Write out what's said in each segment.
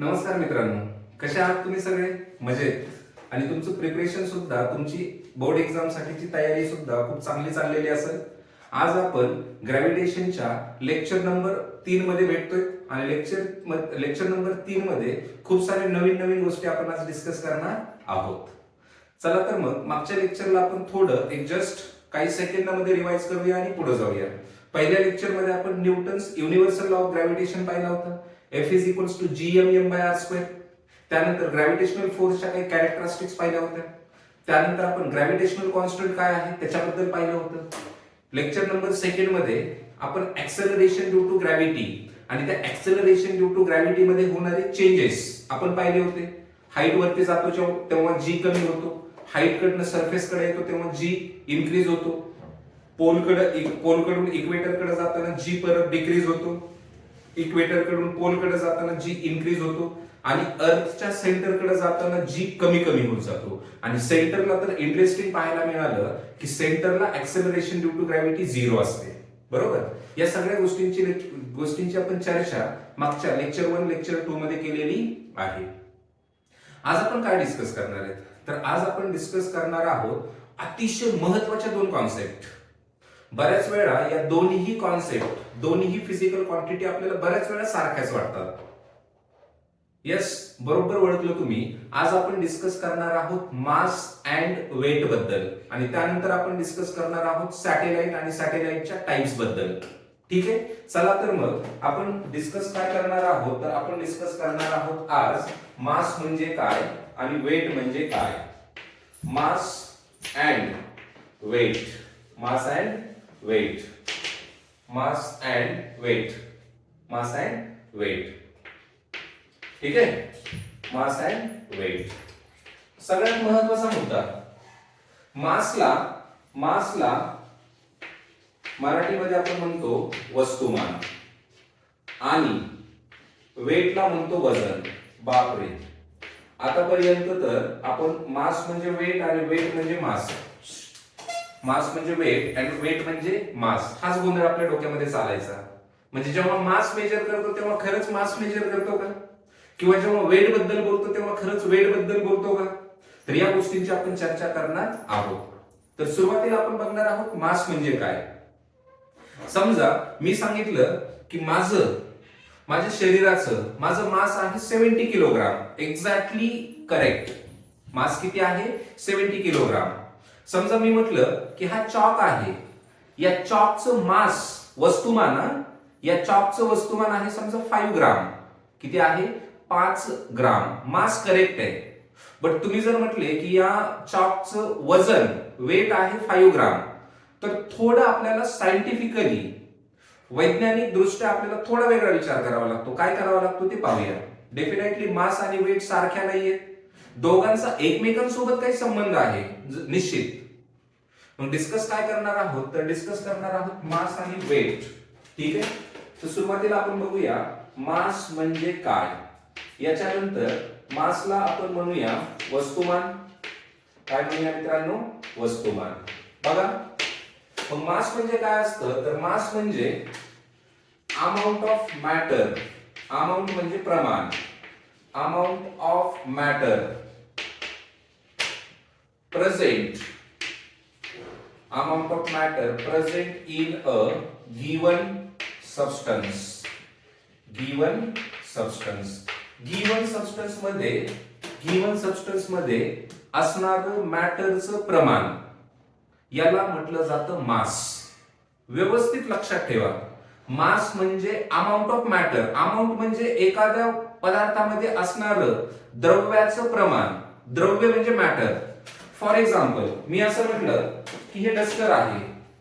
नमस्कार मित्रांनो, कसे आहात तुम्ही सगळे? मजेत. आणि तुमचं प्रिपरेशन सुद्धा, तुमची बोर्ड एक्झाम साठीची तयारी सुद्धा खूप चांगली चाललेली असेल. आज आपण ग्रॅव्हिटेशनच्या लेक्चर नंबर 3 मध्ये भेटतोय आणि लेक्चर नंबर 3 मध्ये खूप सारे नवीन नवीन गोष्टी आपण आज डिस्कस करणार आहोत. चला तर मग मागच्या लेक्चरला आपण थोडं एक जस्ट काही सेकंदामध्ये रिवाइज करूया आणि पुढे जाऊया. पहिल्या लेक्चरमध्ये आपण Newton's universal law of gravitation पाहिला होता. F is equals to gm/r². त्यानंतर ग्रॅव्हिटेशनल फोर्सच्या काही कॅरेक्टरिस्टिक्स पाहिल्या होत्या. त्यानंतर आपण ग्रॅव्हिटेशनल कॉन्स्टंट काय आहे त्याच्याबद्दल पाहिलं होतं. लेक्चर नंबर 2 मध्ये आपण ऍक्सेलरेशन ड्यू टू ग्रॅव्हिटी आणि त्या ऍक्सेलरेशन ड्यू टू ग्रॅव्हिटी मध्ये होणारे चेंजेस आपण पाहिले होते. हाईट वरती जातो तेव्हा जी कमी होतो, हाईट कडनं सरफेस कडे येतो तेव्हा जी इन्क्रीज होतो, पोलकडून इक्वेटर कडे जाताना जी परत डिक्रीज होतो, इक्वेटर कडून पोल कडे जाताना जी इन्क्रीज होतो आणि अर्थच्या सेंटर कडे जाताना जी कमी कमी होत जातो. आणि सेंटरला तर इंटरेस्टिंग पाहायला मिळालं की सेंटरला ऍक्सेलरेशन ड्यू टू ग्रॅव्हिटी 0 असते. बरोबर. या सगळ्या गोष्टींची आपण चर्चा मागच्या लेक्चर 1 लेक्चर 2 मध्ये केलेली आहे. आज आपण काय डिस्कस करणार आहेत? तर आज आपण डिस्कस करणार आहोत अतिशय महत्वाच्या 2 कॉन्सेप्ट. बऱ्याच वेळा या दोन्ही कॉन्सेप्ट, दोन्ही फिजिकल क्वांटिटी आपल्याला बऱ्याच वेळा सारख्याच वाटतात. यस, बरोबर ओळखलं तुम्ही. आज आपण डिस्कस करणार आहोत मास अँड वेट बद्दल आणि त्यानंतर आपण डिस्कस करणार आहोत सॅटेलाइट आणि सॅटेलाइटच्या टाइप्स बद्दल. ठीक आहे. चला तर मग आपण डिस्कस काय करणार आहोत? तर आपण डिस्कस करणार आहोत आज मास म्हणजे काय आणि वेट म्हणजे काय. Mass and weight. Mass and weight. Mass and weight. Mass and weight. ठीक आहे. Mass and weight. सगळ्यात महत्वाचा मुद्दा. मासला मराठीमध्ये आपण म्हणतो वस्तुमान आणि वेटला म्हणतो वजन. बापरे, आतापर्यंत तर आपण मास म्हणजे वेट आणि वेट म्हणजे मास, मास म्हणजे वेट आणि वेट म्हणजे मास, हाच गोंधळ आपल्या डोक्यामध्ये चालायचा. म्हणजे जेव्हा मास मेजर करतो तेव्हा खरंच मास मेजर करतो का, किंवा जेव्हा वेट बद्दल बोलतो तेव्हा खरंच वेट बद्दल बोलतो का? तर या गोष्टींची आपण चर्चा करणार आहोत. तर सुरुवातीला आपण बघणार आहोत मास म्हणजे काय. समजा मी सांगितलं की माझ्या शरीराचं माझं मास आहे 70 किलोग्राम. Exactly correct. मास किती आहे? 70 किलोग्राम. समजा मी म्हटलं की हा चॉक आहे, या चॉकचं मास वस्तुमान, या चॉकचं वस्तुमान आहे समजा 5 ग्राम. किती आहे? 5 ग्राम. मास करेक्ट आहे. बट तुम्ही जर म्हटले की या चॉकचं वजन वेट आहे 5 ग्राम, तर थोडं आपल्याला सायंटिफिकली, वैज्ञानिक दृष्ट्या आपल्याला थोडा वेगळा विचार करावा लागतो. काय करावा लागतो ते पाहूया. डेफिनेटली मास आणि वेट सारख्या नाहीयेत. दोघांचा एकमेकांसोबत काही संबंध आहे निश्चित. मग डिस्कस काय करणार आहोत? तर डिस्कस करणार आहोत मास आणि वेट. ठीक आहे. तर सुरुवातीला आपण बघूया मास म्हणजे काय. याच्यानंतर मासला आपण म्हणूया वस्तुमान. काय म्हणूया मित्रांनो? वस्तुमान. बघा, मग मास म्हणजे काय असतं? तर मास म्हणजे अमाउंट ऑफ मॅटर. अमाउंट म्हणजे प्रमाण. Amount of matter present. Amount of matter present in a given substance. Given substance. Given substance मध्ये असणारं मॅटरचं प्रमाण, याला म्हटलं जातं मास. व्यवस्थित लक्षात ठेवा. मास म्हणजे अमाउंट ऑफ मॅटर. अमाउंट म्हणजे एखाद्या पदार्थामध्ये असणारं द्रव्याचं प्रमाण. द्रव्य म्हणजे मॅटर. फॉर एक्झाम्पल मी असं म्हटलं की हे डस्टर आहे.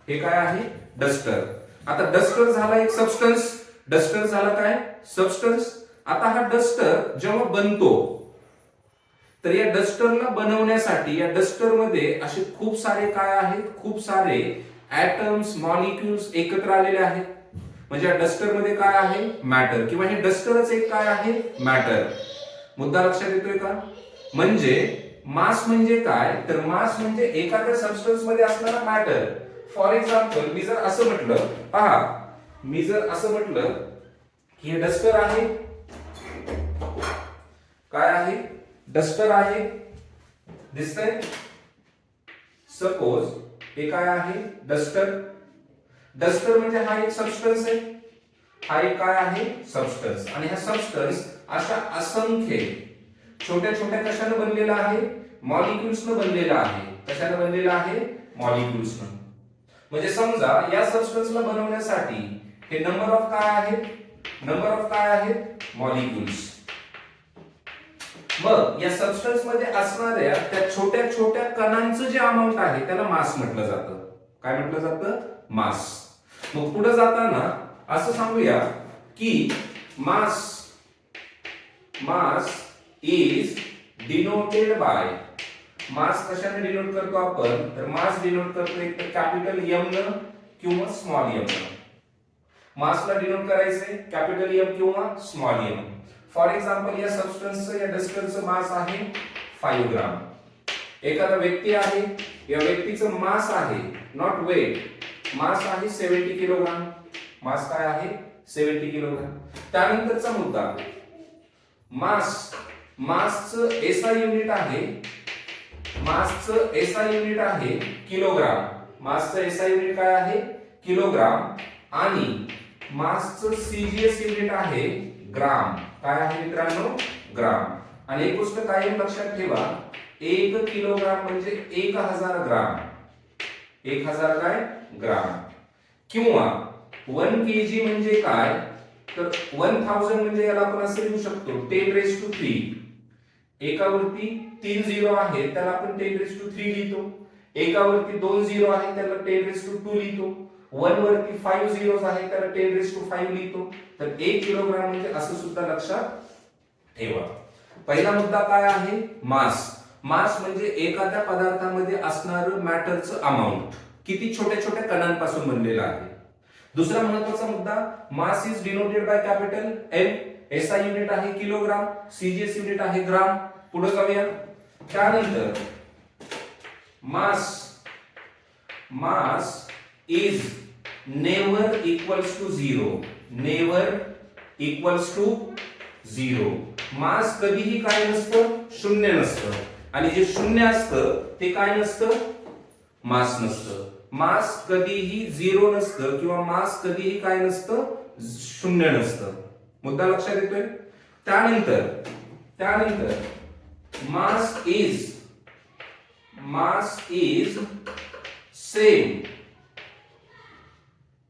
हे काय आहे? डस्टर. आता डस्टर झाला एक सबस्टन्स. डस्टर झाला काय? सबस्टन्स. आता हा डस्टर जेव्हा बनतो, तर या डस्टरला बनवण्यासाठी या डस्टर मध्ये असे खूप सारे काय आहेत? खूप सारे ऍटम्स, मॉलिक्युल्स एकत्र आलेले आहेत. म्हणजे या डस्टर मध्ये काय आहे? मॅटर. किंवा हे डस्टरच एक काय आहे? मॅटर. मुद्दा लक्षात येतोय का? म्हणजे मास म्हणजे काय? तर मास म्हणजे एखाद्या सबस्टन्स मध्ये असणारा मॅटर. फॉर एक्झाम्पल मी जर असं म्हटलं, पहा, मी जर असं म्हटलं की हे डस्टर आहे काय आहे? डस्टर आहे. दिसतंय? सपोज हे काय आहे? डस्टर. डस्टर म्हणजे हा एक सबस्टन्स आहे. हा एक काय आहे? सबस्टन्स. आणि हा सबस्टन्स अशा असंख्य छोट्या छोट्या कशाने बनलेला आहे? मॉलिक्युल्सने बनलेला आहे. कशाने बनलेला आहे? मॉलिक्युल्सने. म्हणजे समजा या सबस्टन्सला बनवण्यासाठी हे नंबर ऑफ काय आहेत? नंबर ऑफ काय आहेत? मॉलिक्युल्स. मग या सबस्टन्स मध्ये असणाऱ्या त्या छोट्या छोट्या कणांचं जे अमाउंट आहे त्याला मास म्हटलं जातं. काय म्हटलं जातं? मास. मग पुढे जाताना असं सांगूया की मास इज डिनोटेड बाय. मास कशाने डिनोट करतो आपण? तर मास डिनोट करतो एक तर कॅपिटल एम न किंवा स्मॉल एम न. मासला डिनोट करायचे कॅपिटल एम किंवा स्मॉल एम. फॉर एक्झाम्पल या सबस्टन्सचं या डस्टरचं मास आहे 5 ग्राम. एखादा व्यक्ती आहे, या व्यक्तीचं मास आहे, नॉट वेट, मास आहे 70 किलोग्राम. मास काय आहे? 70 किलोग्राम. त्यानंतरचा मुद्दा मासचं एसआय युनिट आहे. मासचं एसआय युनिट आहे किलोग्राम. मासचं एसआय युनिट काय आहे? किलोग्राम. आणि मासचं सीजीएस युनिट आहे ग्राम. काय आहे मित्रांनो? ग्राम. आणि एक गोष्ट कायम लक्षात ठेवा, 1 किलोग्राम म्हणजे 1000 ग्राम. 1000 काय? ग्राम. किंवा 1 केजी म्हणजे काय? तर 1000 म्हणजे याला आपण असं लिहू शकतो 10⁻3. एकावरती 3 झिरो आहे त्याला आपण 10⁻3 लिहितो. एकावरती 2 झिरो आहे त्याला 10⁻2 लिहितो. 1 वरती 5 झिरोज आहे त्याला 10⁻5 लिहितो. तर 1 किलोग्राम म्हणजे असं सुद्धा लक्षात ठेवा. पहिला मुद्दा काय आहे? मास. मास म्हणजे एखाद्या पदार्थामध्ये असणारं मॅटरचं अमाउंट किती छोट्या छोट्या कणांपासून बनलेलं आहे. दुसरा महत्त्वाचा मुद्दा, mass is denoted by capital M. SI unit आहे किलोग्राम, सीजीएस युनिट आहे ग्राम. पुढे जाऊया. त्यानंतर mass is never equals to 0. Never equals to 0. Mass कधीही काय नसतं? शून्य नसतं. आणि जे शून्य असतं ते काय नसतं? मास नसतं. मास कधीही 0 नसतं किंवा मास कधीही काय नसतं? शून्य नसतं. मुद्दा लक्षात येतोय? त्यानंतर mass is same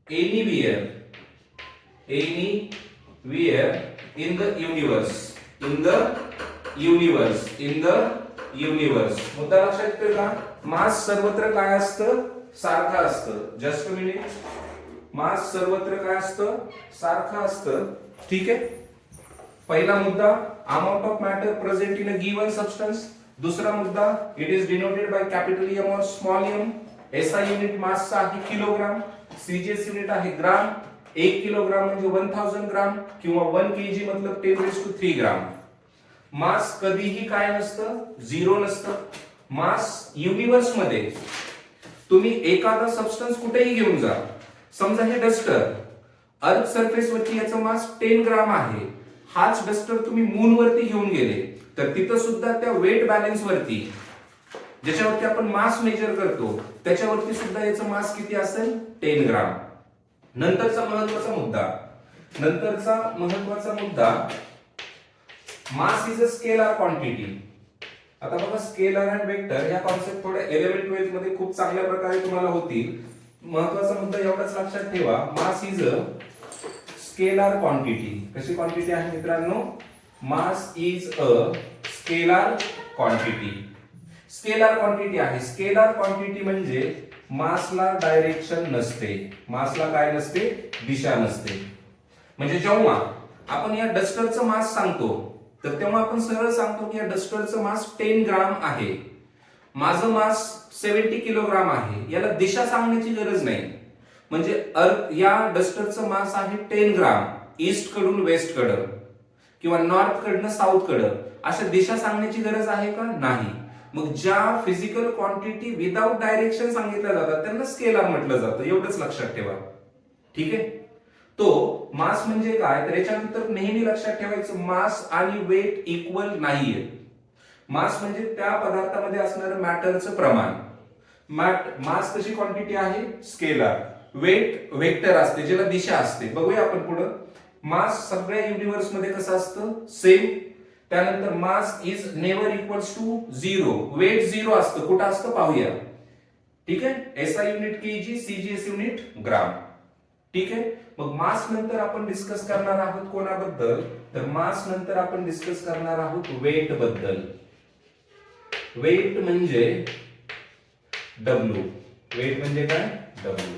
anywhere in the universe. मुद्दा लक्षात येतोय का? मास सर्वत्र काय असतं? सारखं असतं. Just a minute. मास सर्वत्र काय असतं? सारखं असतं. ठीक आहे. पहिला मुद्दा, amount of matter present in a given substance. दुसरा मुद्दा, it is denoted by capital M और स्मॉल एम. एसआय युनिट मासचा आहे किलोग्राम, सीजीएस युनिट आहे ग्राम. 1 किलोग्राम म्हणजे 1000 ग्राम किंवा 1 केजी मतलब 10⁻3 ग्राम. मास कधीही काय नसतं? 0 नसतं. मास युनिवर्स मध्ये तुम्ही एखादा सबस्टन्स कुठेही घेऊन जा. समजा हे डस्टर अर्थ सरफेस वरती याचं मास 10 ग्राम आहे. हाच डस्टर तुम्ही मून वरती घेऊन गेले तर तिथं सुद्धा त्या वेट बॅलन्स वरती, ज्याच्यावरती आपण मास मेजर करतो, त्याच्यावरती सुद्धा याचं मास किती असेल? 10 ग्राम. नंतरचा महत्वाचा मुद्दा, mass is a scalar quantity. आता बघा, स्केलर आणि वेक्टर या कॉन्सेप्ट थोड्या 11th-12th मध्ये खूप चांगल्या प्रकारे तुम्हाला होतील. महत्वाचा मुद्दा एवढाच लक्षात ठेवा, mass is a scalar quantity. कशी क्वांटिटी आहे मित्रांनो? Mass is a scalar quantity. Scalar quantity आहे. स्केलर क्वांटिटी म्हणजे मासला डायरेक्शन नसते. मासला काय नसते? दिशा नसते. म्हणजे जेव्हा आपण या डस्टरचं मास सांगतो तर तेव्हा आपण सरळ सांगतो की या डस्टरचं मास 10 ग्राम आहे. माझं मास 70 किलोग्राम आहे. याला दिशा सांगण्याची गरज नाही. म्हणजे या डस्टरचं मास आहे 10 ग्राम, ईस्ट कडून वेस्ट कडं किंवा नॉर्थ कडनं साऊथ कडं, अशा दिशा सांगण्याची गरज आहे का? नाही. मग ज्या फिजिकल क्वांटिटी विदाउट डायरेक्शन सांगितल्या जातात त्यांना स्केलर म्हटलं जातं. एवढंच लक्षात ठेवा. ठीक आहे. तो मास म्हणजे काय, तर याच्यानंतर नेहमी लक्षात ठेवायचं मास आणि वेट इक्वल नाहीये. मास म्हणजे त्या पदार्थामध्ये असणारं मॅटरचं प्रमाण. मास कशी क्वांटिटी आहे, स्केलर. वेट वेक्टर असते, ज्याला दिशा असते. बघूया आपण पुढं. मास सगळ्या युनिव्हर्स मध्ये कसं असतं, सेम. त्यानंतर mass is never equals to zero. Weight zero असतं, कुठं असतं पाहूया. ठीक आहे, SI unit KG, CGS unit gram. ठीक आहे, मग मास नंतर आपण डिस्कस करणार आहोत कोणाबद्दल, तर मास नंतर आपण डिस्कस करणार आहोत वेट बद्दल. वेट म्हणजे डब्ल्यू. वेट म्हणजे काय, डब्ल्यू.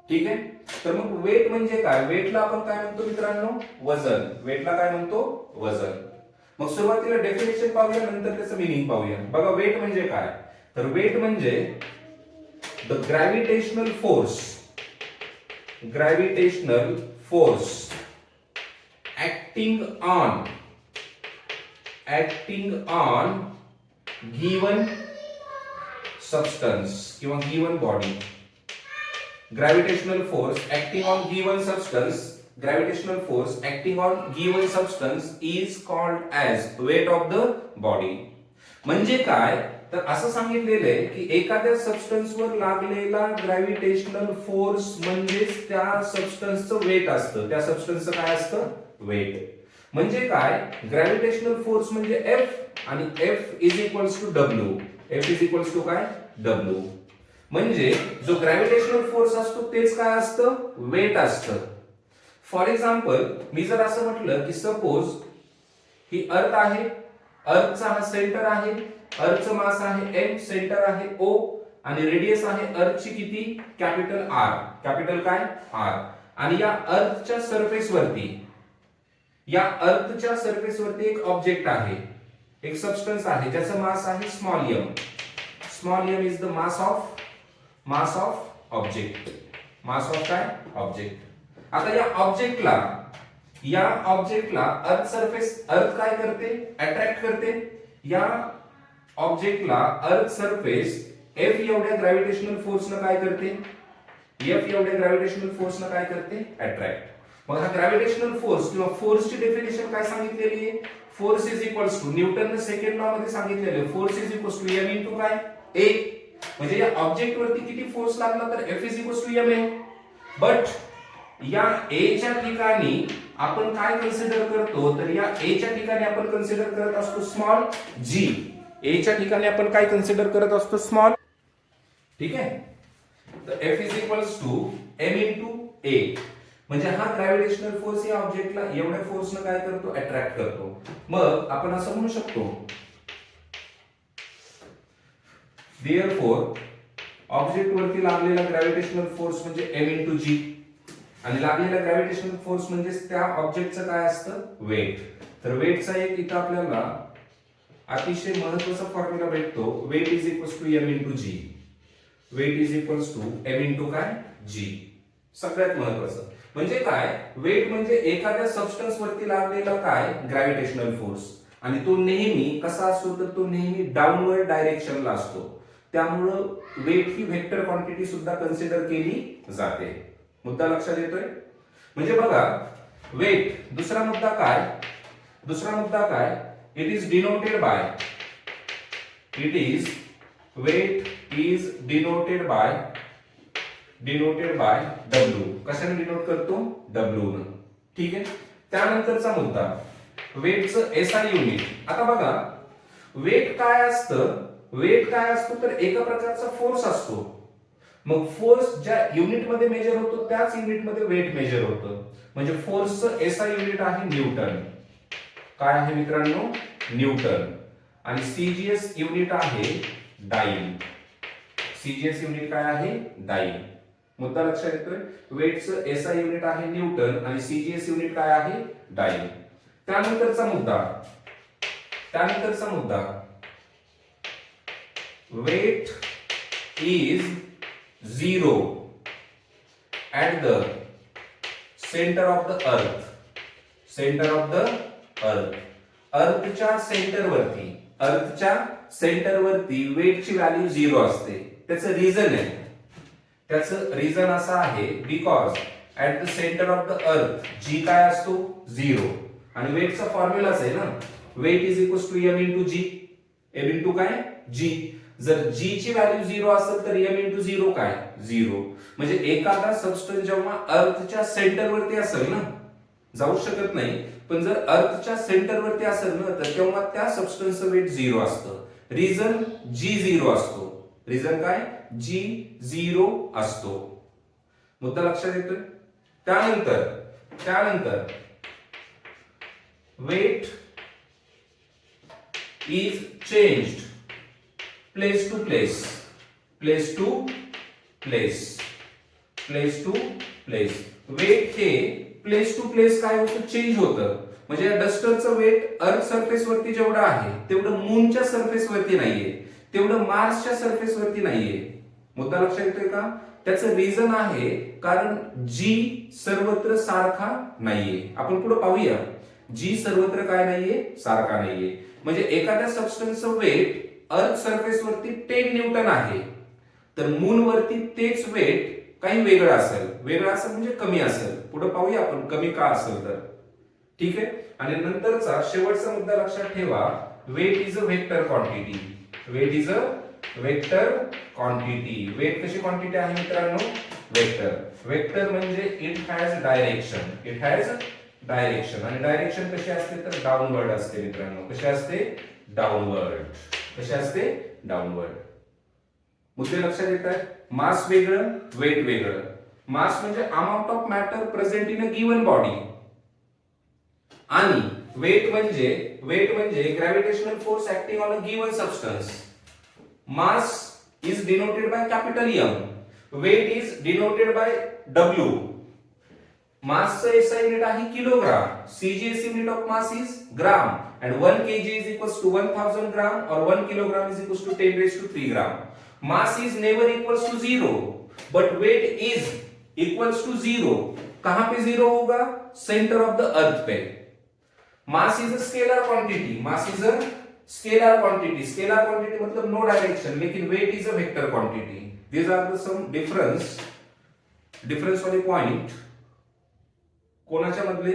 ठीक आहे, तर मग वेट म्हणजे काय, वेटला आपण काय म्हणतो मित्रांनो, वजन. वेटला काय म्हणतो, वजन. मग सुरुवातीला डेफिनेशन पाहूया, नंतर त्याचं मीनिंग पाहूया. बघा वेट म्हणजे काय, तर वेट म्हणजे the gravitational force, gravitational force acting on given substance किंवा given body. Gravitational force acting on given substance, gravitational force acting on given substance is called as weight of the body. म्हणजे काय, तर असं सांगितलेलं आहे की एखाद्या सबस्टन्सवर लागलेला ग्रॅव्हिटेशनल फोर्स म्हणजेच त्या सबस्टन्सचं वेट असतं. त्या सबस्टन्सचं काय असतं, वेट. म्हणजे काय, ग्रॅव्हिटेशनल फोर्स म्हणजे एफ आणि F is equals to W. F is equals to काय, डब्ल्यू. म्हणजे जो ग्रॅव्हिटेशनल फोर्स असतो तेच काय असतं, वेट असतं. फॉर एक्झाम्पल मी जर असं म्हटलं की सपोज ही अर्थ आहे, अर्थचा हा सेंटर आहे, अर्थचं मास आहे एम, सेंटर आहे ओ आणि रेडियस आहे अर्थची किती, कॅपिटल आर. कॅपिटल काय, आर. आणि या अर्थच्या सरफेस वरती, या अर्थच्या सरफेस वरती एक ऑब्जेक्ट आहे, एक सबस्टन्स आहे ज्याचं मास आहे small m. Small m is the mass of object. Mass of काय, ऑब्जेक्ट. आता या ऑब्जेक्टला अर्थ सरफेस, अर्थ काय करते, अट्रॅक्ट करते. या ऑब्जेक्टला अर्थ सरफेस एफ एवढ्या ग्रॅव्हिटेशनल फोर्सनं काय करते, एफ एवढ्या ग्रॅव्हिटेशनल फोर्सनं काय करते, अट्रॅक्ट. मग हा ग्रॅव्हिटेशनल फोर्स किंवा फोर्सची डेफिनेशन काय सांगितलेली आहे, फोर्स इज इक्वल्स टू, न्यूटनने सेकंड लॉ मध्ये सांगितलेले आहे, force is equals to M into काय, ए. म्हणजे या ऑब्जेक्ट वरती किती फोर्स लागला, तर F is equals to m a. But या ए च्या ठिकाणी आपण काय कन्सिडर करतो, तर या ए च्या ठिकाणी आपण कन्सिडर करत असतो स्मॉल जी. ए च्या ठिकाणी आपण काय कन्सिडर करत असतो, स्मॉल. ठीक आहे, तर F is equals to M into A. म्हणजे हा ग्रॅव्हिटेशनल फोर्स या ऑब्जेक्टला एवढ्या फोर्सनं काय करतो, अट्रॅक्ट करतो. मग आपण असं म्हणू शकतो, देअरफॉर ऑब्जेक्ट वरती लागलेला ग्रॅव्हिटेशनल फोर्स म्हणजे एम इनटू जी आणि लागलेला ग्रॅव्हिटेशनल फोर्स म्हणजे त्या ऑब्जेक्टचं काय असतं, वेट. तर वेटचा एक इथं आपल्याला अतिशय महत्त्वाचा फॉर्म्युला भेटतो, weight is equals to M into G. Weight is equals to M into काय, जी. सगळ्यात महत्त्वाचं म्हणजे काय, वेट म्हणजे एखाद्या सबस्टन्स वरती लागलेला काय, ग्रॅव्हिटेशनल फोर्स. आणि तो नेहमी कसा असतो, तर तो नेहमी डाऊनवर्ड डायरेक्शनला असतो. त्यामुळं वेट ही व्हेक्टर क्वांटिटी सुद्धा कन्सिडर केली जाते. मुद्दा लक्षात येतोय. म्हणजे बघा वेट, दुसरा मुद्दा काय, it is denoted by, weight is denoted by W. कशाने डिनोट करतो, डब्ल्यू न. ठीक आहे, त्यानंतरचा मुद्दा वेटचं एसआय युनिट. आता बघा वेट काय असतं, तर एका प्रकारचा फोर्स असतो. मग फोर्स ज्या युनिट मध्ये मेजर होतो त्याच युनिट मध्ये वेट मेजर होतं. म्हणजे फोर्सचं एसआय युनिट आहे न्यूटन. काय आहे मित्रांनो, न्यूटन. आणि सीजीएस युनिट आहे डाईल. सीजीएस युनिट काय आहे, डाईल. मुद्दा लक्षात येतोय. वेटचं एसआय युनिट आहे न्यूटन आणि सीजीएस युनिट काय आहे, डाईल. त्यानंतरचा मुद्दा weight is zero at the centre of the earth. अर्थच्या सेंटरवरती वेटची व्हॅल्यू झिरो असते. त्याचं रिझन असं आहे because at the centre of the earth जी काय असतो 0 आणि वेटचा फॉर्म्युलाच आहे ना weight is equals to m into G m into काय जी जर जी ची व्हॅल्यू 0 असेल तर m इंटू 0 काय 0 म्हणजे एखादा सबस्टन्स जेव्हा अर्थच्या सेंटरवरती असेल ना जाऊ शकत नाही पण जर अर्थच्या सेंटरवरती असेल ना तर तेव्हा त्या सबस्टन्सचं वेट 0 असतं रिझन जी 0 असतो रिझन काय जी 0 असतो मुद्दा लक्षात येतोय त्यानंतर weight is changed place to place weight हे प्लेस टू प्लेस काय होतं चेंज होतं म्हणजे या डस्टरचं वेट अर्थ सरफेस वरती जेवढं आहे तेवढं मूनच्या सरफेस वरती नाहीये तेवढं मार्सच्या सरफेस वरती नाहीये मुद्दा लक्षात येतोय का त्याचं रिझन आहे कारण जी सर्वत्र सारखा नाहीये आपण पुढे पाहूया जी सर्वत्र काय नाहीये सारखा नाहीये म्हणजे एखाद्या सबस्टन्सचं वेट अर्थ सरफेस वरती 10 न्यूटन आहे तर मून वरती तेच वेट काही वेगळं असेल म्हणजे कमी असेल पुढे पाहूया आपण कमी का असेल तर ठीक आहे आणि नंतरचा शेवटचा मुद्दा लक्षात ठेवा weight is a vector quantity weight कशी क्वांटिटी आहे मित्रांनो वेक्टर म्हणजे इट हॅज डायरेक्शन आणि डायरेक्शन कशी असते तर डाऊनवर्ड असते मित्रांनो कशी असते डाऊनवर्ड मुद्दे लक्षात येतात मास वेगळं वेट वेगळं मास म्हणजे amount of matter present in a given body आणि वेट म्हणजे gravitational force acting on a given substance mass is denoted by capital M weight is denoted by W मासचं SI युनिट आहे kilogram CGS unit of mass is gram and 1 kg is equals to 1000 gram or 1 kilogram is equals to 10 raised to 3 gram mass is never equals to 0 but weight is equals to 0 कहां पे 0 होगा centre of the अर्थ पे mass is a scalar quantity मतलब no direction लेकिन weight is a vector quantity these are the some difference वाले point कोणाच्या मधले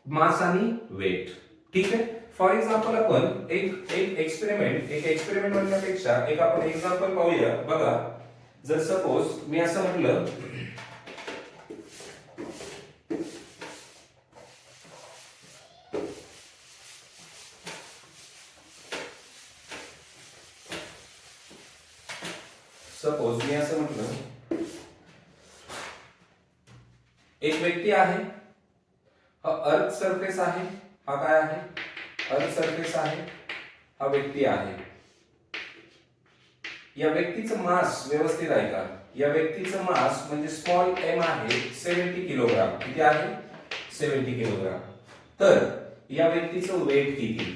मास आणि weight ठीक आहे फॉर एक्झाम्पल आपण एक एक्सपेरिमेंट म्हणण्यापेक्षा एक आपण एक्झाम्पल पाहूया बघा जर सपोज मी असं म्हटलं एक व्यक्ती आहे हा अर्थ सरफेस आहे हा काय आहे अर्थ सरफेस आहे हा व्यक्ती आहे या व्यक्तीचं मास व्यवस्थित आहे का या व्यक्तीचं मास म्हणजे स्मॉल m आहे 70 किलोग्राम किती आहे 70 किलोग्राम तर या व्यक्तीचं वेट किती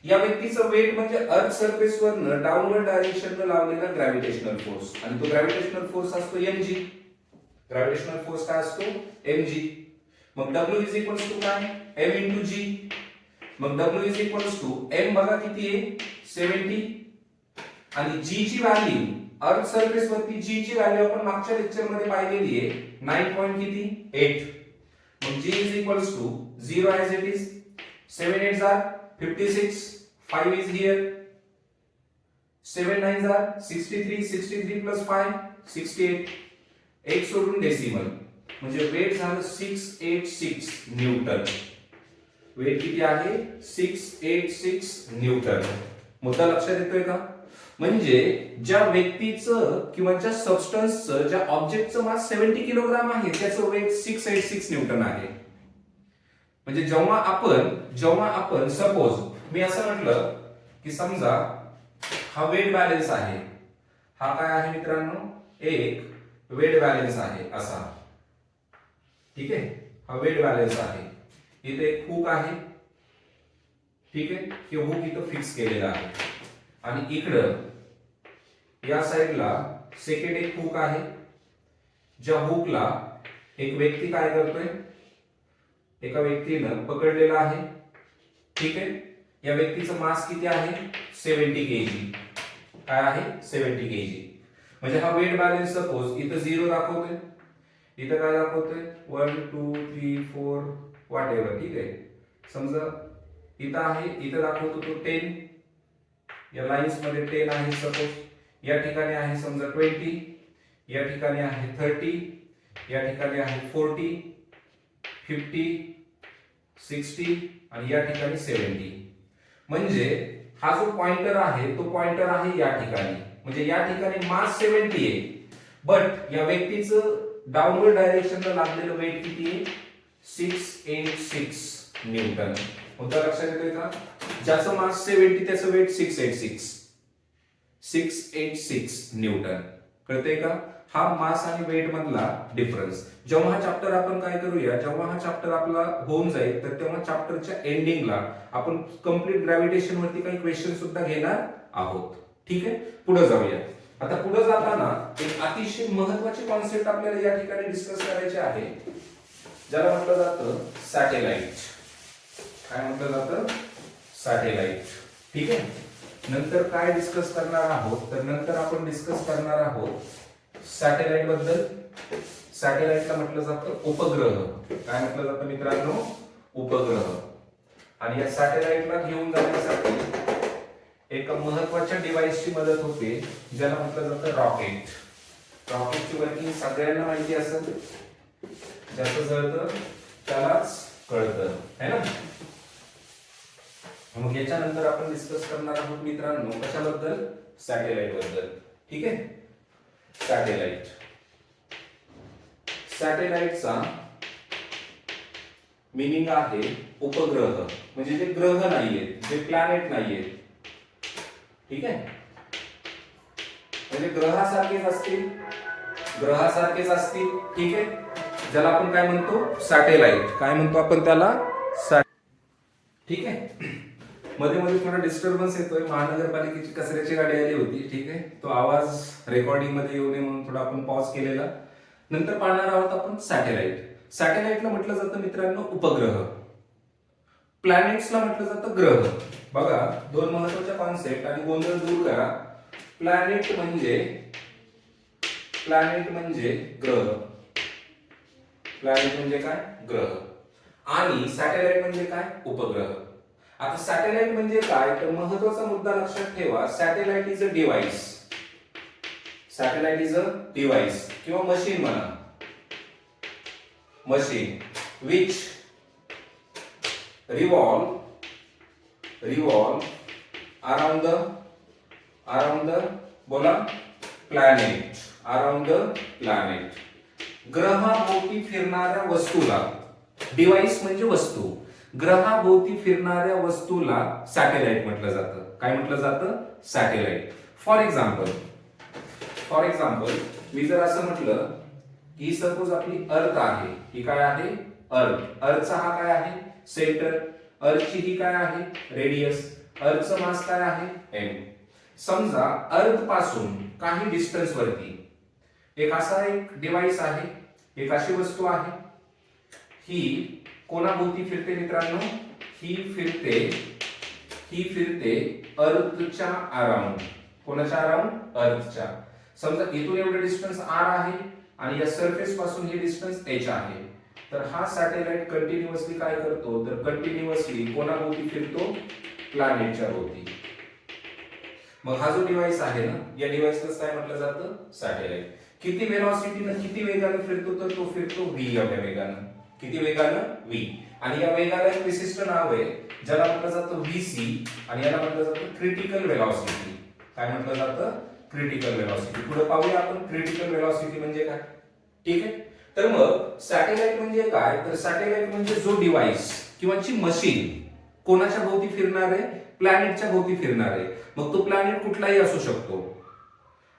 या व्यक्तीचं वेट म्हणजे अर्थ सरफेस वरनं डाऊनवर्ड डायरेक्शनला लावलेला ग्रॅव्हिटेशनल फोर्स आणि तो ग्रॅव्हिटेशनल फोर्स असतो mg ग्रॅव्हिटेशनल फोर्स काय असतो mg मग W इज इक्वल्स टू काय m इंटू g मग W is equals to m बघा किती आहे 70 आणि g ची व्हॅल्यू अर्थ सरफेस वरती g ची व्हॅल्यू आपण मागच्या लेक्चर मध्ये पाहिलेली आहे 9 पॉइंट किती 8 मग g is equals to 0 as it is 7 8s are 56 5 is here 7 9s are 63 plus 5 68 एक सोडून डेसिमल म्हणजे वेट झालं 686 न्यूटन वेट किती आहे 686 न्यूटन मुद्दा लक्षात येतोय का म्हणजे ज्या व्यक्तीचं किंवा ज्या सबस्टन्सचं ज्या ऑब्जेक्टचं मास 70 किलोग्राम आहे त्याचं वेट 686 न्यूटन आहे म्हणजे जेव्हा आपण सपोज मी असं म्हटलं की समजा हा वेट बॅलन्स आहे हा काय आहे मित्रांनो एक वेट बॅलन्स आहे असा ठीक आहे हा वेट बॅलन्स आहे इथे एक हुक आहे ठीक आहे हे हुक इथं फिक्स केलेला आहे आणि इकडं या साइडला सेकंड एक हुक आहे ज्या हुकला एक व्यक्ती काय करतोय एका व्यक्तीनं पकडलेला आहे ठीक आहे या व्यक्तीचं मास किती आहे 70 kg काय आहे 70 kg म्हणजे हा वेट बॅलन्स सपोज इथं 0 दाखवतोय, इथं काय दाखवतोय 1 2 3 4 वॉट एव्हर, ठीक आहे. समजा इथं आहे, इथं दाखवतो तो 10, या लाईन्स मध्ये 10 आहे सपोज, या ठिकाणी आहे समजा 20, या ठिकाणी आहे 30, या ठिकाणी आहे 40, 50, 60 आणि या ठिकाणी 70. म्हणजे हा जो पॉइंटर आहे तो पॉइंटर आहे या ठिकाणी, म्हणजे या ठिकाणी मास 70 आहे, बट या व्यक्तीचं डाऊनवर्ड डायरेक्शनला लागलेलं वेट किती आहे 686 न्यूटन. मुद्दा लक्षात येतोय का? ज्याचं मास 70 त्याचं वेट 686 न्यूटन. कळतंय का? हा मास आणि वेट मधला डिफरन्स. जेव्हा हा चॅप्टर आपण काय करूया, जेव्हा हा चॅप्टर आपला होऊन जाईल तर तेव्हा चॅप्टरच्या एंडिंगला आपण कंप्लीट ग्रॅव्हिटेशन वरती काही क्वेश्चन सुद्धा घेणार आहोत. ठीक आहे, पुढे जाऊया. आता पुढे जाताना एक अतिशय महत्त्वाची कॉन्सेप्ट आपल्याला या ठिकाणी डिस्कस करायची आहे, ज्याला म्हटलं जातं सॅटेलाइट. काय म्हटलं जातं? सॅटेलाइट. ठीक आहे. नंतर काय डिस्कस करणार आहोत, तर नंतर आपण डिस्कस करणार आहोत सॅटेलाइट बद्दल. सॅटेलाइटला म्हटलं जातं उपग्रह. काय म्हटलं जातं मित्रांनो? उपग्रह. आणि या सॅटेलाइटला घेऊन जाण्यासाठी एका महत्त्वाच्या डिव्हाइसची मदत होते, ज्याला म्हटलं जातं रॉकेट. रॉकेटची वर्किंग सगळ्यांना माहिती असेल, ज्याचं जळतं त्यालाच कळतं, है ना? मग याच्यानंतर आपण डिस्कस करणार आहोत मित्रांनो कशाबद्दल? सॅटेलाइट बद्दल. ठीक आहे. सॅटेलाइट. सॅटेलाइटचा मीनिंग आहे उपग्रह, म्हणजे जे ग्रह नाहीयेत, जे प्लॅनेट नाहीयेत. ठीक आहे. म्हणजे ग्रहासारखेच असतील, ग्रहासारखेच असतील. ठीक आहे. ज्याला आपण काय म्हणतो? सॅटेलाइट. काय म्हणतो आपण त्याला? ठीक आहे. मध्ये मध्ये थोडा डिस्टर्बन्स येतोय, महानगरपालिकेची कचऱ्याची गाडी आली होती. ठीक आहे, तो आवाज रेकॉर्डिंग मध्ये येऊ नये म्हणून थोडा आपण पॉज केलेला. नंतर पाहणार आहोत आपण सॅटेलाइट. सॅटेलाइटला म्हटलं जातं मित्रांनो उपग्रह. प्लॅनेट्सला म्हटलं जातं ग्रह. बघा, दोन महत्त्वाच्या कॉन्सेप्ट आणि गोंधळ दूर करा. प्लॅनेट म्हणजे ग्रह. प्लॅनेट म्हणजे काय? ग्रह. आणि सॅटेलाइट म्हणजे काय? उपग्रह. आता सॅटेलाइट म्हणजे काय, तर महत्त्वाचा मुद्दा लक्षात ठेवा. Satellite is a device. Satellite is a device किंवा मशीन म्हणा. Machine which revolve around the बोला planet, around the planet. ग्रहाभोवती फिरणाऱ्या वस्तूला, डिव्हाइस म्हणजे वस्तू, ग्रहाभोवती फिरणाऱ्या वस्तूला सॅटेलाइट म्हटलं जातं. काय म्हटलं जातं? सॅटेलाइट. फॉर एक्झाम्पल मी जर असं म्हटलं ही सपोज आपली अर्थ आहे, ही काय आहे? अर्थ. अर्थचा हा काय आहे? सेंटर. अर्थची ही काय आहे? रेडियस. अर्थचं मास काय आहे? m. समजा अर्थ पासून काही डिस्टन्स वरती एक असा एक डिव्हाइस आहे, एक अशी वस्तू आहे, ही कोणाभोवती फिरते मित्रांनो? ही फिरते अर्थच्या अराउंड. कोणाच्या अराउंड? अर्थच्या. समजा इथून एवढं डिस्टन्स r आहे आणि या सरफेस पासून हे डिस्टन्स h आहे. तर हा सॅटेलाइट कंटिन्युअसली काय करतो, तर कंटिन्युअसली कोणाभोवती फिरतो? प्लॅनेटच्या भोवती. मग हा जो डिव्हाइस आहे ना, या डिव्हाइसला काय म्हटलं जातं? सॅटेलाइट. किती वेलोसिटीनं, किती वेगाने फिरतो, तर तो फिरतो v एवढ्या वेगानं. किती वेगानं? v. आणि या वेगाला एक विशिष्ट नाव आहे, ज्याला म्हटलं जातं vc आणि याला म्हटलं जातं क्रिटिकल वेलोसिटी. काय म्हटलं जातं? Critical velocity. पुढे पाहूया आपण क्रिटिकल वेलोसिटी म्हणजे काय. ठीक आहे. तर मग सॅटेलाइट म्हणजे काय, तर सॅटेलाइट म्हणजे जो डिव्हाइस किंवा ची मशीन कोणाच्या भोवती फिरणार आहे? प्लॅनेटच्या भोवती फिरणार आहे. मग तो प्लॅनेट कुठलाही असू शकतो.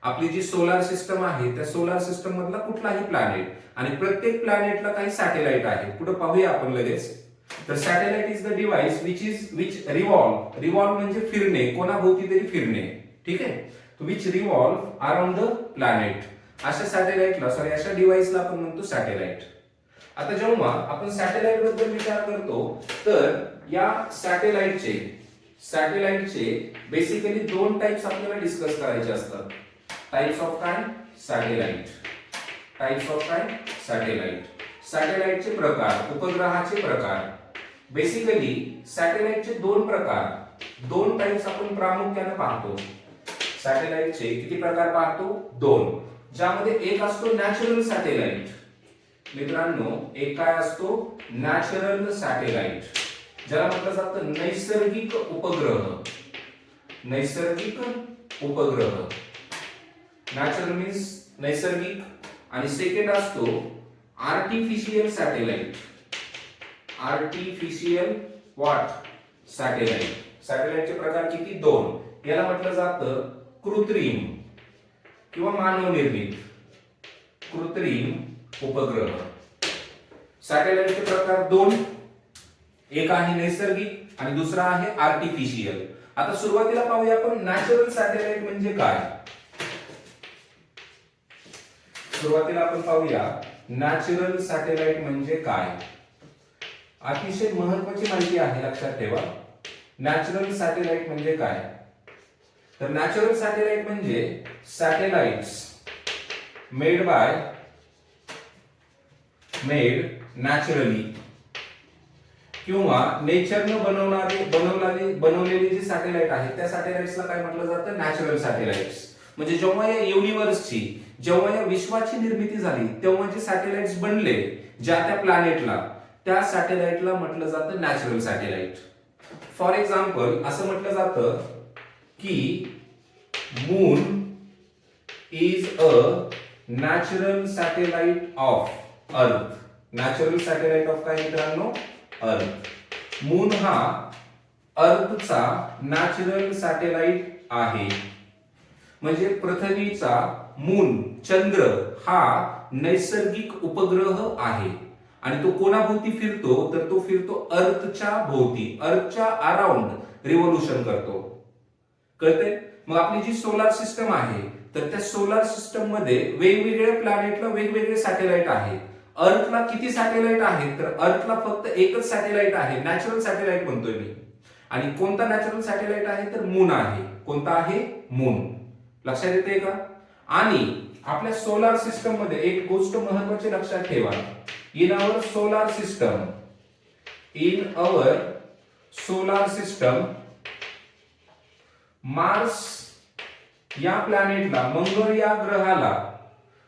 आपली जी सोलार सिस्टम आहे त्या सोलार सिस्टम मधला कुठलाही प्लॅनेट, आणि प्रत्येक प्लॅनेटला काही सॅटेलाइट आहे. पुढे पाहूया आपण लगेच. तर satellite is the device which revolve म्हणजे फिरणे, कोणाभोवती तरी फिरणे. ठीक आहे. Which revolve around the planet. अशा सॅटेलाइटला, अशा डिव्हाइसला आपण म्हणतो सॅटेलाइट. आता जेव्हा आपण सॅटेलाइट बद्दल विचार करतो, तर या सॅटेलाइटचे बेसिकली दोन टाइप्स आपल्याला डिस्कस करायचे असतात. टाइप्स ऑफ काय सॅटेलाइट, टाइप्स ऑफ काय सॅटेलाइट, सॅटेलाइटचे प्रकार, उपग्रहाचे प्रकार. बेसिकली सॅटेलाइटचे दोन प्रकार, दोन टाइप्स आपण प्रामुख्याने पाहतो. सॅटेलाइटचे किती प्रकार पाहतो? दोन, ज्यामध्ये एक असतो नॅचरल सॅटेलाइट. मित्रांनो, एक काय असतो? नॅचरल सॅटेलाइट, ज्याला म्हटलं जातं नैसर्गिक उपग्रह. नैसर्गिक उपग्रह, नॅचरल मीन्स नैसर्गिक. आणि सेकंड असतो artificial satellite. Artificial what satellite. सॅटेलाइटचे प्रकार किती? दोन. याला म्हटलं जातं कृत्रिम किंवा मानवनिर्मित, कृत्रिम उपग्रह. सॅटेलाइटचे प्रकार दोन, एक आहे नैसर्गिक आणि दुसरा आहे आर्टिफिशियल. आता सुरुवातीला पाहूया आपण नॅचरल सॅटेलाइट म्हणजे काय. सुरुवातीला आपण पाहूया नॅचरल सॅटेलाइट म्हणजे काय. अतिशय महत्त्वाची माहिती आहे, लक्षात ठेवा. नॅचरल सॅटेलाइट म्हणजे काय? तर नॅचरल सॅटेलाइट म्हणजे सॅटेलाइट्स मेड नॅचरली किंवा नेचरनं बनवलेले जे सॅटेलाइट आहेत त्या सॅटेलाइट्सला काय म्हटलं जातं? Natural satellites. म्हणजे जेव्हा या युनिव्हर्सची, जेव्हा या विश्वाची निर्मिती झाली तेव्हा जे सॅटेलाइट्स बनले ज्या त्या प्लॅनेटला, त्या सॅटेलाइटला म्हटलं जातं नॅचरल सॅटेलाइट. फॉर एक्झाम्पल असं म्हटलं जातं की moon is a natural satellite of earth. Natural satellite of काय मित्रांनो? अर्थ. मून हा अर्थचा नॅचरल सॅटेलाइट आहे. म्हणजे पृथ्वीचा मून, चंद्र हा नैसर्गिक उपग्रह आहे. आणि तो कोणाभोवती फिरतो? तर तो फिरतो अर्थच्या भोवती, अर्थच्या अराउंड रिव्होल्यूशन करतो. कळते? मग आपली जी सोलार सिस्टम आहे तर त्या सोलार सिस्टम मध्ये वेगवेगळ्या प्लॅनेटला वेगवेगळे सॅटेलाइट आहेत. अर्थला किती सॅटेलाइट आहेत? तर अर्थला फक्त एकच सॅटेलाइट आहे, नॅचरल सॅटेलाइट म्हणतोय मी. आणि कोणता नॅचरल सॅटेलाइट आहे? तर मून आहे. कोणता आहे? मून. लक्षात येते का? आणि आपल्या सोलार सिस्टम मध्ये एक गोष्ट महत्त्वाची लक्षात ठेवा. In our solar system Mars या प्लॅनेटला, मंगळ या ग्रहाला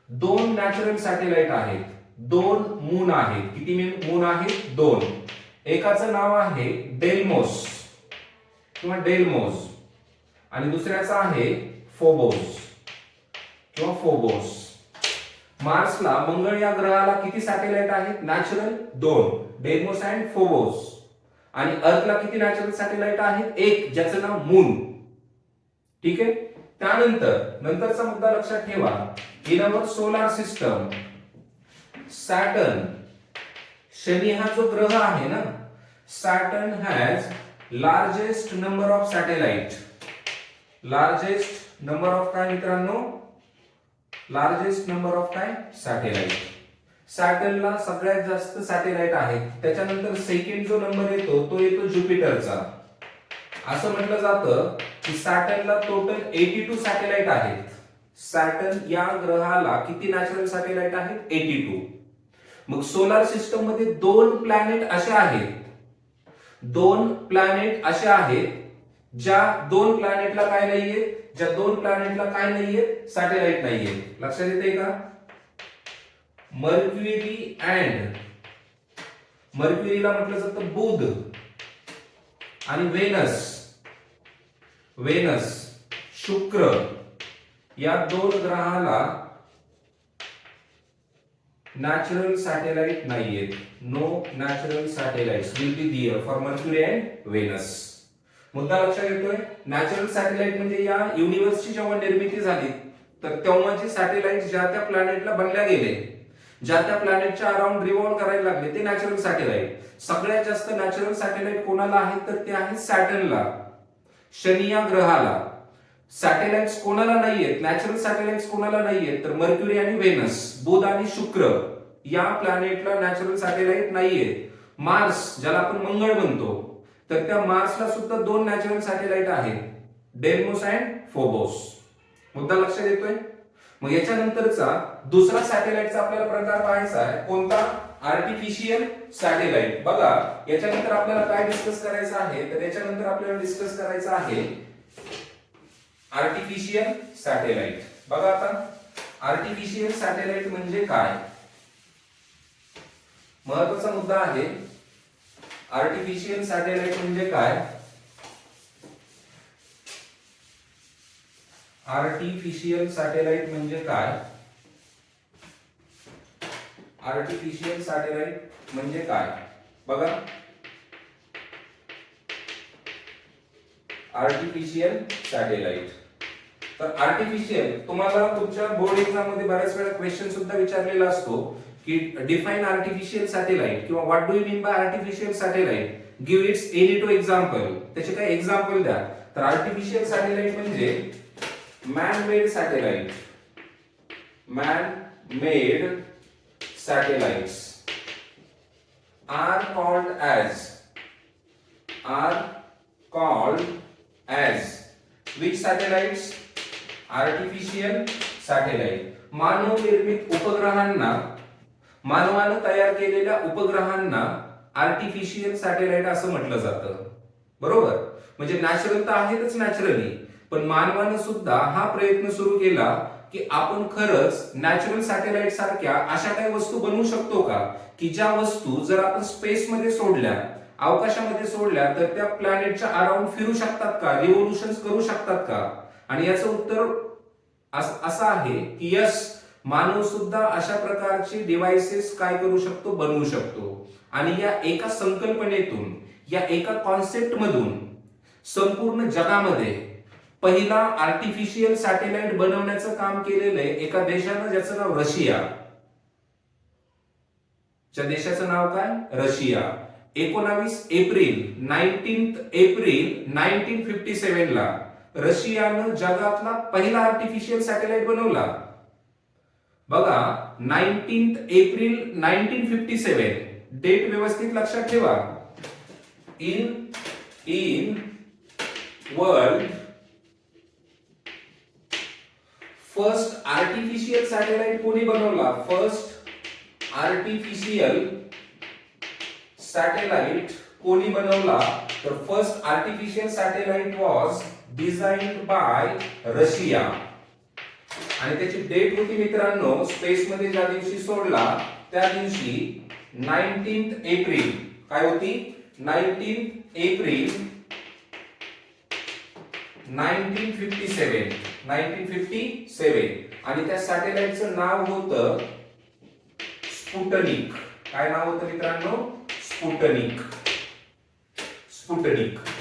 दोन नॅचरल सॅटेलाइट आहेत, दोन मून आहेत. किती मून आहेत? दोन. एकाचं नाव आहे डेल्मोस किंवा डेल्मोस आणि दुसऱ्याचं आहे फोबोस किंवा फोबोस. मार्सला, मंगळ या ग्रहाला किती सॅटेलाइट आहेत? नॅचरल दोन, डेल्मोस अँड फोबोस. आणि अर्थला किती नॅचरल सॅटेलाइट आहेत? एक, ज्याचं नाव मून. ठीक आहे. नंतरचा मुद्दा लक्षात ठेवा. In our solar system Saturn, Shani हा जो ग्रह आहे ना, Saturn has largest number of satellite. Largest number of काय मित्रांनो? लार्जेस्ट नंबर ऑफ काय? सॅटेलाइट. सॅटर्नला सगळ्यात जास्त सॅटेलाइट आहेत. त्याच्यानंतर सेकंड जो नंबर येतो तो येतो ज्युपिटरचा. असं म्हटलं जातं की सॅटर्नला टोटल 82 सॅटेलाइट आहेत. सॅटर्न या ग्रहाला किती नॅचरल सॅटेलाइट आहेत? 82. मग सोलार सिस्टम मध्ये दोन प्लॅनेट असे आहेत ज्या दोन प्लॅनेटला काय नाहीये? ज्या दोन प्लॅनेटला काय नाहीये? सॅटेलाइट नाहीये. लक्षात येते का? मर्क्युरीला म्हटलं जातं बुध आणि वेनस, शुक्र या दोन ग्रहाला नॅचरल सॅटेलाइट नाहीयेत. No natural satellites will be there for Mercury and Venus. मुद्दा लक्षात येतोय? नॅचरल सॅटेलाइट म्हणजे या युनिव्हर्सची जेव्हा निर्मिती झाली तर तेव्हाचे सॅटेलाइट ज्या त्या प्लॅनेटला बनल्या गेले, ज्या त्या प्लॅनेटच्या अराउंड रिव्हॉल्व करायला लागले, ते नॅचरल सॅटेलाइट. सगळ्यात जास्त नॅचरल सॅटेलाइट कोणाला आहेत? तर ते आहेत सॅटर्नला, शनी या ग्रहाला. सॅटेलाइट्स कोणाला नाहीयेत? नॅचरल सॅटेलाइट्स कोणाला नाहीयेत? तर मर्क्युरी आणि व्हेनस, बुध आणि शुक्र या प्लॅनेटला नॅचरल सॅटेलाइट नाहीयेत. मार्स, ज्याला आपण मंगळ म्हणतो, तर त्या मार्सला सुद्धा दोन नॅचरल सॅटेलाइट आहेत, डेल्मोस अँड फोबोस. मुद्दा लक्षात येतोय? मग याच्यानंतरचा दुसरा सॅटेलाइटचा आपल्याला प्रकार पाहायचा आहे कोणता, आर्टिफिशियल सॅटेलाइट. बघा याच्यानंतर आपल्याला काय डिस्कस करायचं आहे, तर याच्यानंतर आपल्याला डिस्कस करायचं आहे आर्टिफिशियल सॅटेलाइट. बघा आता आर्टिफिशियल सॅटेलाइट म्हणजे काय, महत्वाचा मुद्दा आहे. आर्टिफिशियल सॅटेलाइट म्हणजे काय, आर्टिफिशियल सॅटेलाइट म्हणजे काय, आर्टिफिशियल सॅटेलाइट म्हणजे काय. बघा आर्टिफिशियल सॅटेलाइट, तर आर्टिफिशियल तुम्हाला तुमच्या बोर्ड एक्झाम मध्ये बऱ्याच वेळा क्वेश्चन सुद्धा विचारलेला असतो की डिफाइन आर्टिफिशियल सॅटेलाइट किंवा what do you mean by artificial satellite, give it's any two example. त्याचे काही एक्झाम्पल द्या. तर आर्टिफिशियल सॅटेलाइट म्हणजे man made satellite, man made satellites are called as which satellites, artificial satellite. मानव निर्मित उपग्रहांना, मानवाने तयार केलेल्या उपग्रहांना आर्टिफिशियल सॅटेलाइट असं म्हटलं जातं. बरोबर, म्हणजे नॅचरल तर आहेतच नॅचरली, पण मानवानं सुद्धा हा प्रयत्न सुरू केला की आपण खरंच नॅचरल सॅटेलाइट सारख्या अशा काही वस्तू बनवू शकतो का की ज्या वस्तू जर आपण स्पेस मध्ये सोडल्या, अवकाशामध्ये सोडल्या, तर त्या प्लॅनेटच्या अराउंड फिरू शकतात का, रिव्होल्यूशन करू शकतात का. आणि याचं उत्तर असं आहे की यस, मानव सुद्धा अशा प्रकारचे डिव्हाइसेस काय करू शकतो, बनवू शकतो. आणि या एका संकल्पनेतून, या एका कॉन्सेप्ट मधून संपूर्ण जगामध्ये पहिला आर्टिफिशियल सॅटेलाइट बनवण्याचं काम केलेलं आहे एका देशानं, ज्याचं नाव रशिया. त्या देशाचं नाव काय, रशिया. 19 एप्रिल 1957 ला रशियानं जगातला पहिला आर्टिफिशियल सॅटेलाइट बनवला. बघा 19 एप्रिल 1957 डेट व्यवस्थित लक्षात ठेवा. In world first artificial satellite कोणी बनवला, फर्स्ट आर्टिफिशियल सॅटेलाइट कोणी बनवला, तर first artificial satellite was designed by Russia. आणि त्याची डेट होती मित्रांनो, स्पेस मध्ये ज्या दिवशी सोडला त्या दिवशी 19 एप्रिल, काय होती, 19 एप्रिल 1957. आणि त्या सॅटेलाइटचं नाव होतं स्पुटनिक. काय नाव होतं मित्रांनो, स्पुटनिक.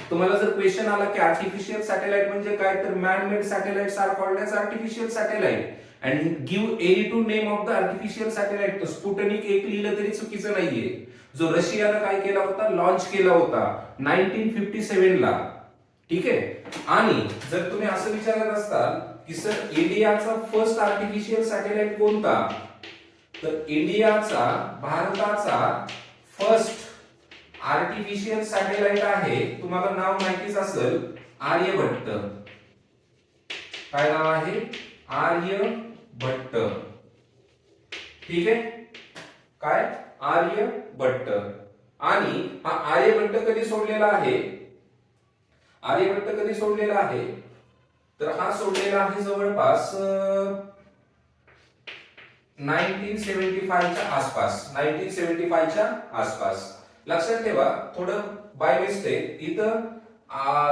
तुम्हाला जर क्वेश्चन आला की आर्टिफिशियल सॅटेलाइट म्हणजे काय, तर man made satellites are called as artificial satellite and give any two name of the artificial satellite. तर स्पुटनिक एक लिहिलं तरी चुकीचं नाहीये. जो रशियानं काय केला होता, लॉन्च केला होता 1957 ला. ठीक आहे. आणि जर तुम्ही असं विचारत असाल की सर इंडियाचा फर्स्ट आर्टिफिशियल सॅटेलाइट कोणता, तर इंडियाचा, भारताचा फर्स्ट आर्टिफिशियल सॅटेलाइट आहे, तुम्हाला नाव माहितीच असेल, आर्यभट्ट. काय नाव आहे, आर्यभट्ट. ठीक आहे, काय, आर्यभट्ट. आणि हा आर्यभट्ट कधी सोडलेला आहे, आर्यभट्ट कधी सोडलेला आहे, तर हा सोडलेला आहे जवळपास 1975 च्या आसपास, 1975 च्या आसपास. लक्षात ठेवा, थोडं बाय मिस्टेक इथं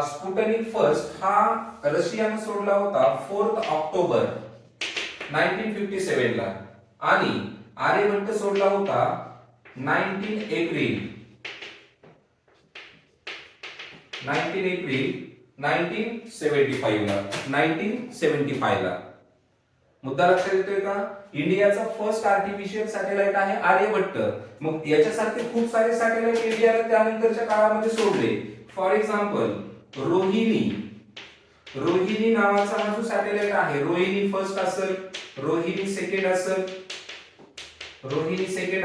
स्पुटनिक फर्स्ट हा रशियाने सोडला होता 4 ऑक्टोबर 1957 ला आणि आर्यभट्ट सोडला होता 19 एप्रिल 1975 ला. मुद्दा लक्षात येतोय का, इंडियाचा फर्स्ट आर्टिफिशियल सॅटेलाइट आहे आर्यभट्ट. मग याच्यासारखे खूप सारे सॅटेलाइट इंडियाने त्यानंतरच्या काळामध्ये सोडले. फॉर एक्झाम्पल रोहिणी नावाचा हा जो सॅटेलाइट आहे, रोहिणी फर्स्ट असेल, रोहिणी सेकंड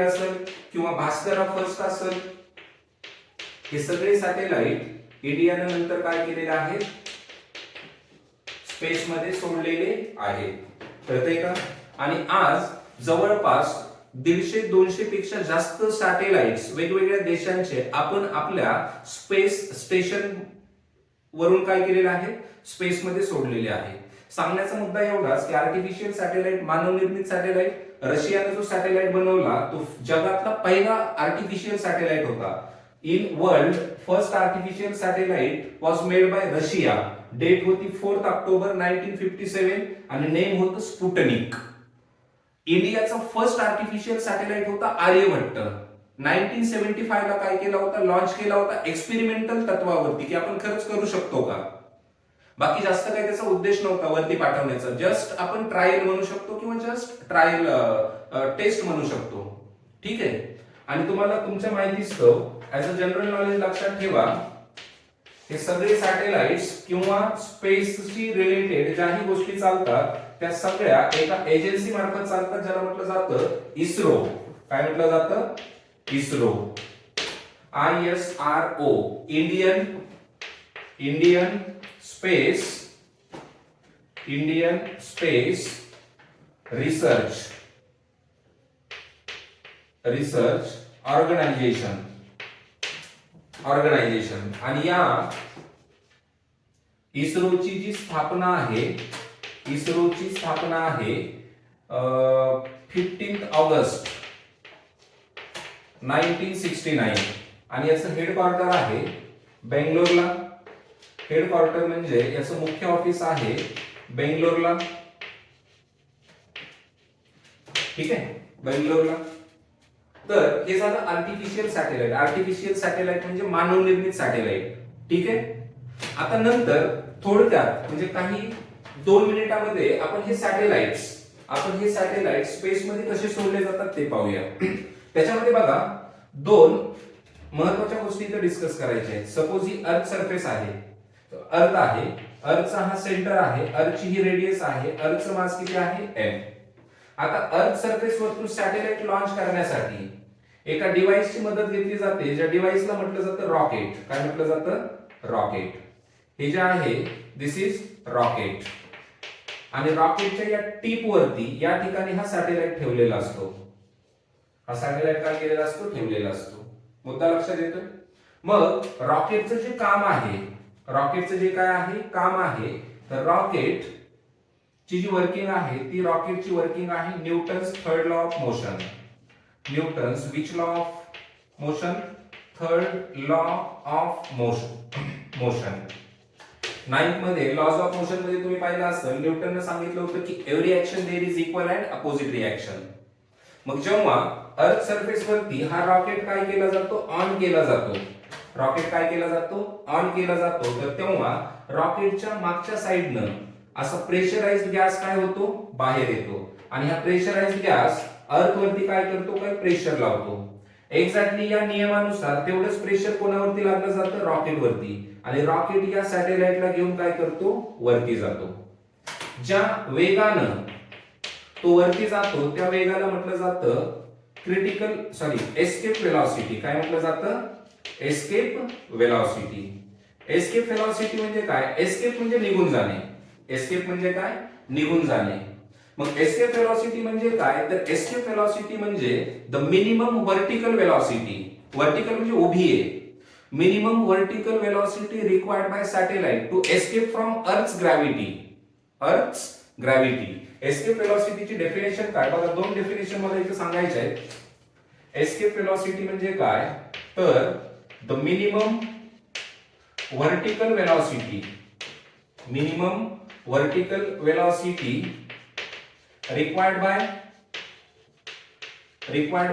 असेल किंवा भास्करा फर्स्ट असेल, हे सगळे सॅटेलाइट इंडियाने नंतर काय केलेले आहेत, स्पेस मध्ये सोडलेले आहेत. कळतंय का? आणि आज जवळपास 150-200 पेक्षा जास्त सॅटेलाइट्स वेगवेगळ्या देशांचे आपण आपल्या स्पेस स्टेशन वरून काय केलेलं आहे, स्पेस मध्ये सोडलेले आहे. सांगण्याचा मुद्दा एवढाच की आर्टिफिशियल सॅटेलाइट, मानवनिर्मित सॅटेलाइट, रशियाने जो सॅटेलाइट बनवला तो जगातला पहिला आर्टिफिशियल सॅटेलाइट होता. In world first artificial satellite was made by Russia. Date होती 4 ऑक्टोबर 1957 आणि नेम होतं स्पुटनिक. इंडियाचा फर्स्ट आर्टिफिशियल सॅटेलाइट होता आर्यभट्ट. 1975 ला काय केला होता, लॉन्च केला होता एक्सपेरिमेंटल तत्वावरती की आपण खरंच करू शकतो का. बाकी जास्त काही त्याचा उद्देश नव्हता वरती पाठवण्याचा, जस्ट आपण ट्रायल म्हणू शकतो किंवा जस्ट ट्रायल टेस्ट म्हणू शकतो. ठीक आहे. आणि तुम्हाला तुमच्या माहितीस्तव ऍज अ जनरल नॉलेज लक्षात ठेवा, हे सगळे सॅटेलाइट्स किंवा स्पेसशी रिलेटेड ज्याही गोष्टी चालतात त्या सगळ्या एका एजन्सी मार्फत चालतात ज्याला म्हटलं जातं इस्रो. काय म्हटलं जातं, ISRO. ISRO, Indian space research organisation. आणि या इस्रोची जी स्थापना आहे, 15 ऑगस्ट 1969 आणि याचं हेडक्वार्टर आहे बेंगलोरला. हेडक्वार्टर म्हणजे याचं मुख्य ऑफिस आहे बेंगलोरला. ठीक आहे, बेंगलोरला. तर हे झालं आर्टिफिशियल सॅटेलाइट. आर्टिफिशियल सॅटेलाइट म्हणजे मानवनिर्मित सॅटेलाइट. ठीक आहे. आता नंतर थोडक्यात म्हणजे काही 2 मिनिटांमध्ये आपण हे सॅटेलाइट्स स्पेस मध्ये कसे सोडले जातात ते पाहूया. त्याच्यामध्ये बघा 2 महत्वाच्या गोष्टी इथे डिस्कस करायच्या आहेत. सपोज ही अर्थ सरफेस आहे, अर्थ आहे, अर्थचा हा सेंटर आहे, अर्थची ही रेडियस आहे, अर्थचं मास किती आहे m. आता अर्थ सरफेस वरतून सॅटेलाइट लॉन्च करण्यासाठी एका डिव्हाइसची मदत घेतली जाते, ज्या डिव्हाइसला म्हटलं जातं रॉकेट. काय म्हटलं जातं, रॉकेट. हे जे आहे दिस इज रॉकेट. आणि रॉकेटच्या या टिप वरती या ठिकाणी हा सॅटेलाइट ठेवलेला असतो. हा सॅटेलाइट काय केलेला असतो, ठेवलेला असतो. मुद्दा लक्षात येतो. मग रॉकेटचं जे काम आहे, तर रॉकेट ची जी वर्किंग आहे ती रॉकेटची वर्किंग आहे Newton's third law of motion. Newton's which law of motion, third law of motion. 9th मध्ये लॉज ऑफ मोशन मध्ये तुम्ही पाहिलं असेल, न्यूटनने सांगितलं होतं की every action there is equal and opposite reaction. मग जेव्हा अर्थ सरफेस वरती हा रॉकेट काय केला जातो, ऑन केला जातो. तर तेव्हा रॉकेटच्या मागच्या साइडनं असा प्रेशराइज्ड गॅस काय होतो, बाहेर येतो. आणि हा प्रेशराइज्ड गॅस अर्थ वरती काय करतो, काय प्रेशर लावतो. एक्झॅक्टली या नियमानुसार तेवढंच प्रेशर कोणावरती लागलं जातं, रॉकेट वरती. आणि रॉकेट या सॅटेलाइटला घेऊन काय करतो, वरती जातो. ज्या वेगानं तो वरती जातो त्या वेगाला म्हटलं जातं एस्केप वेलॉसिटी. काय म्हटलं जातं, एस्केप वेलॉसिटी. एस्केप वेलॉसिटी म्हणजे काय, एस्केप म्हणजे निघून जाणे. निघून जाणे. मग एस्केप वेलॉसिटी म्हणजे काय, तर एस्केप वेलॉसिटी म्हणजे the minimum vertical velocity. Vertical म्हणजे उभी आहे. Minimum vertical velocity required by satellite to escape from earth's gravity. Escape वेलॉसिटीची डेफिनेशन काय, बघा 2 डेफिनेशन मला इथे सांगायचे आहेत. एस्केप वेलॉसिटी म्हणजे काय, तर the minimum vertical velocity required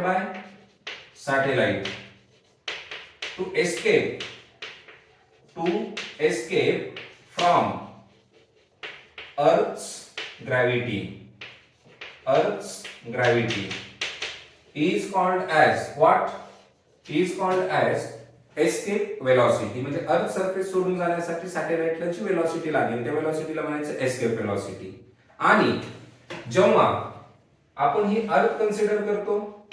by satellite to escape from Earth's gravity is called as what? Is called as escape velocity. म्हणजे अर्थ सरफेस सोडून जाण्यासाठी सॅटेलाइटला जी वेलॉसिटी लागेल त्या वेलॉसिटीला म्हणायचं एस्केप वेलॉसिटी. आणि जेव्हा आपण ही अर्थ कन्सिडर करतो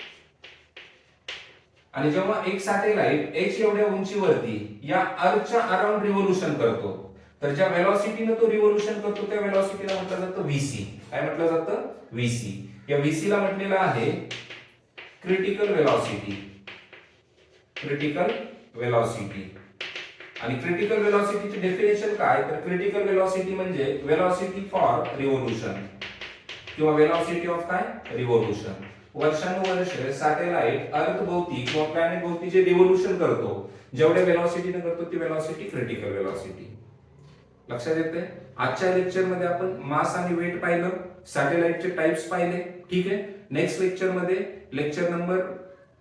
आणि जेव्हा एक सॅटेलाइट h एवढ्या उंचीवरती या अर्थच्या अराउंड रिव्होल्यूशन करतो, तर ज्या व्हेलॉसिटीने तो रिव्होल्यूशन करतो त्या व्हेलॉसिटीला म्हटलं जातं व्हीसी. काय म्हटलं जातं? व्हीसी. या व्हीसी ला म्हटलेलं आहे क्रिटिकल व्हेलॉसिटी. Critical velocity. आणि क्रिटिकल व्हेलॉसिटीचे डेफिनेशन काय? तर क्रिटिकल व्हेलॉसिटी म्हणजे व्हेलॉसिटी फॉर रिव्होल्यूशन किंवा व्हेलॉसिटी ऑफ काय? रिव्होल्यूशन. वर्षानुवर्ष सॅटेलाइट अर्थ भोवती किंवा प्लॅनेट भोवती जे रिव्होल्यूशन करतो, जेवढ्या व्हेलॉसिटीने करतो ती व्हेलॉसिटी क्रिटिकल व्हेलॉसिटी. लक्षात येते? आजच्या लेक्चर मध्ये आपण मास आणि वेट पाहिलं, सॅटेलाइटचे टाइप्स पाहिले. ठीक आहे. नेक्स्ट लेक्चर मध्ये लेक्चर नंबर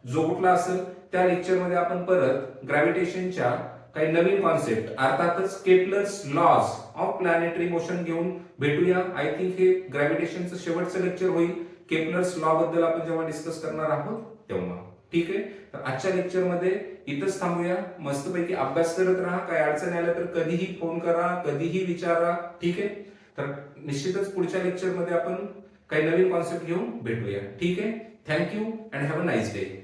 जो कुठला असेल त्या लेक्चर मध्ये आपण परत ग्रॅव्हिटेशनच्या काही नवीन कॉन्सेप्ट अर्थातच Kepler's laws of planetary motion घेऊन भेटूया. आय थिंक हे ग्रॅव्हिटेशनचं शेवटचं लेक्चर होईल. केपलर्स लॉ बद्दल आपण जेव्हा डिस्कस करणार आहोत तेव्हा. ठीक आहे. तर आजच्या लेक्चर मध्ये इथंच थांबूया. मस्तपैकी अभ्यास करत राहा. काही अडचण आल्या तर कधीही फोन करा, कधीही विचारा. ठीक आहे. तर निश्चितच पुढच्या लेक्चर मध्ये आपण काही नवीन कॉन्सेप्ट घेऊन भेटूया. ठीक आहे. Thank you and have a nice day.